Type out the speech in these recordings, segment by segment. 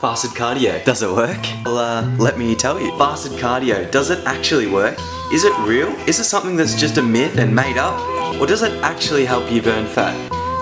Fasted cardio, does it work? Well, let me tell you. Fasted cardio, does it actually work? Is it real? Is it something that's just a myth and made up? Or does it actually help you burn fat?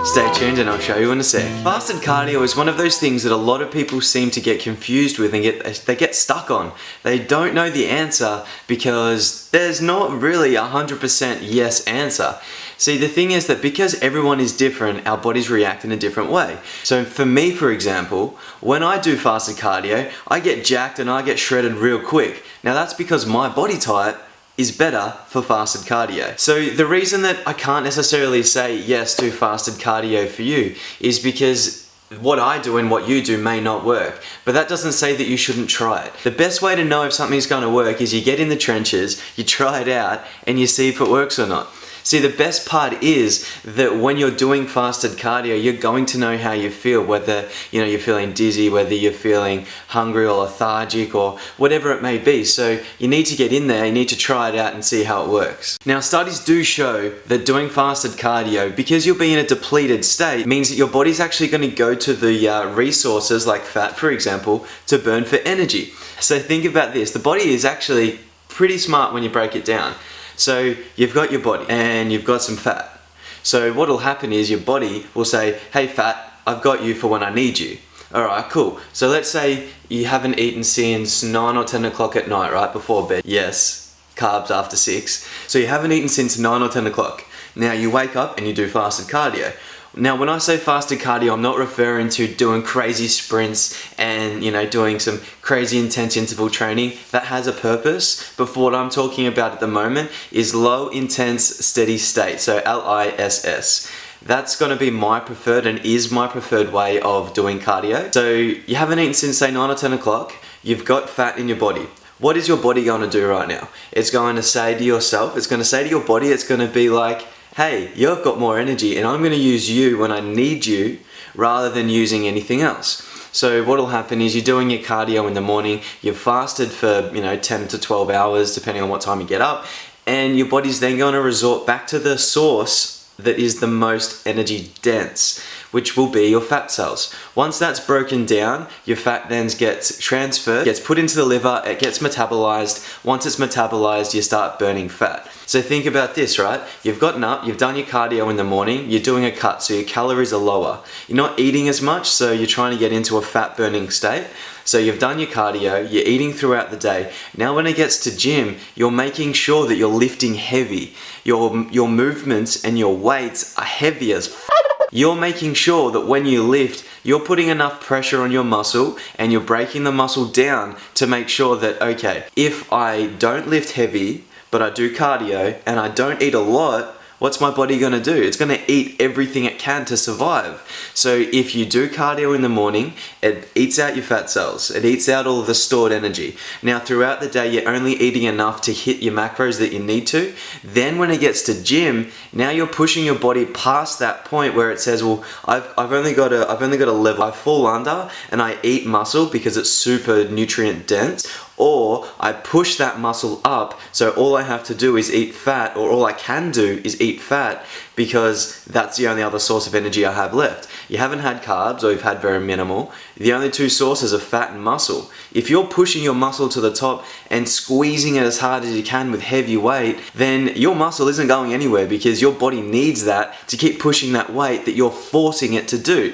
Stay tuned and I'll show you in a sec. Fasted cardio is one of those things that a lot of people seem to get confused with and they get stuck on. They don't know the answer because there's not really 100% yes answer. See, the thing is that because everyone is different, our bodies react in a different way. So for me, for example, when I do fasted cardio, I get jacked and I get shredded real quick. Now that's because my body type is better for fasted cardio. So the reason that I can't necessarily say yes to fasted cardio for you is because what I do and what you do may not work, but that doesn't say that you shouldn't try it. The best way to know if something's going to work is you get in the trenches, you try it out, and you see if it works or not. See, the best part is that when you're doing fasted cardio, you're going to know how you feel, whether you're feeling dizzy, whether you're feeling hungry or lethargic or whatever it may be. So you need to get in there, you need to try it out and see how it works. Now, studies do show that doing fasted cardio, because you'll be in a depleted state, means that your body's actually going to go to the resources like fat, for example, to burn for energy. So think about this, the body is actually pretty smart when you break it down. So you've got your body and you've got some fat. So what will happen is your body will say, hey fat, I've got you for when I need you. Alright, cool. So let's say you haven't eaten since 9 or 10 o'clock at night, right, before bed. Yes, carbs after 6. So you haven't eaten since 9 or 10 o'clock. Now you wake up and you do fasted cardio. Now when I say fasted cardio, I'm not referring to doing crazy sprints and doing some crazy intense interval training. That has a purpose, but for what I'm talking about at the moment is low intense steady state, so LISS. That's going to be my preferred and is my preferred way of doing cardio. So you haven't eaten since say 9 or 10 o'clock, you've got fat in your body. What is your body going to do right now? It's going to say to yourself, it's going to say to your body, it's going to be like, hey, you've got more energy and I'm going to use you when I need you rather than using anything else. So what will happen is you're doing your cardio in the morning, you've fasted for 10 to 12 hours depending on what time you get up, and your body's then going to resort back to the source that is the most energy dense, which will be your fat cells. Once that's broken down, your fat then gets transferred, gets put into the liver, it gets metabolized. Once it's metabolized, you start burning fat. So think about this, right? You've gotten up, you've done your cardio in the morning, you're doing a cut, so your calories are lower. You're not eating as much, so you're trying to get into a fat burning state. So you've done your cardio, you're eating throughout the day. Now when it gets to gym, you're making sure that you're lifting heavy. Your movements and your weights are heavy as f***. You're making sure that when you lift, you're putting enough pressure on your muscle and you're breaking the muscle down to make sure that, okay, if I don't lift heavy, but I do cardio and I don't eat a lot, what's my body going to do? It's going to eat everything it can to survive. So if you do cardio in the morning, it eats out your fat cells. It eats out all of the stored energy. Now throughout the day, you're only eating enough to hit your macros that you need to. Then when it gets to gym, now you're pushing your body past that point where it says, well, I've only got a level. I fall under and I eat muscle because it's super nutrient dense. Or I push that muscle up, so all I have to do is eat fat, or all I can do is eat fat because that's the only other source of energy I have left. You haven't had carbs or you've had very minimal. The only two sources are fat and muscle. If you're pushing your muscle to the top and squeezing it as hard as you can with heavy weight, then your muscle isn't going anywhere because your body needs that to keep pushing that weight that you're forcing it to do.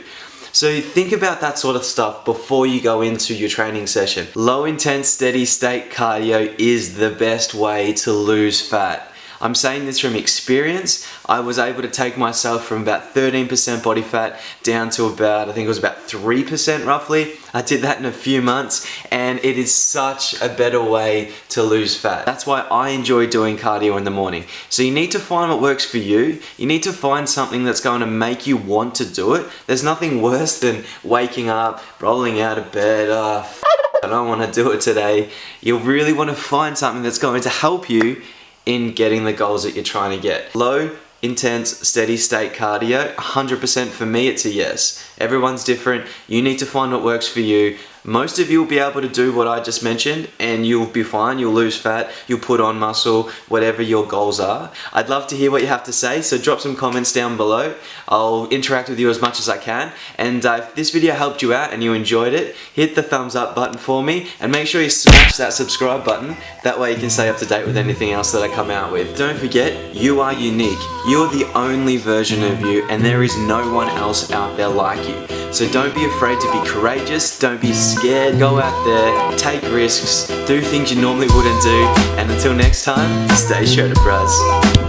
So think about that sort of stuff before you go into your training session. Low intense steady state cardio is the best way to lose fat. I'm saying this from experience. I was able to take myself from about 13% body fat down to about, I think it was about 3% roughly. I did that in a few months and it is such a better way to lose fat. That's why I enjoy doing cardio in the morning. So you need to find what works for you. You need to find something that's going to make you want to do it. There's nothing worse than waking up, rolling out of bed, I don't want to do it today. You really want to find something that's going to help you in getting the goals that you're trying to get. Low, intense, steady state cardio, 100% for me it's a yes. Everyone's different. You need to find what works for you. most of you will be able to do what I just mentioned and you'll be fine. You'll lose fat, you'll put on muscle, whatever your goals are. I'd love to hear what you have to say, so drop some comments down below. I'll interact with you as much as I can, and if this video helped you out and you enjoyed it, hit the thumbs up button for me and make sure you smash that subscribe button. That way you can stay up to date with anything else that I come out with. Don't forget, you are unique. You're the only version of you and there is no one else out there like you. So don't be afraid to be courageous, don't be scared, go out there, take risks, do things you normally wouldn't do, and until next time, stay shredded, bros.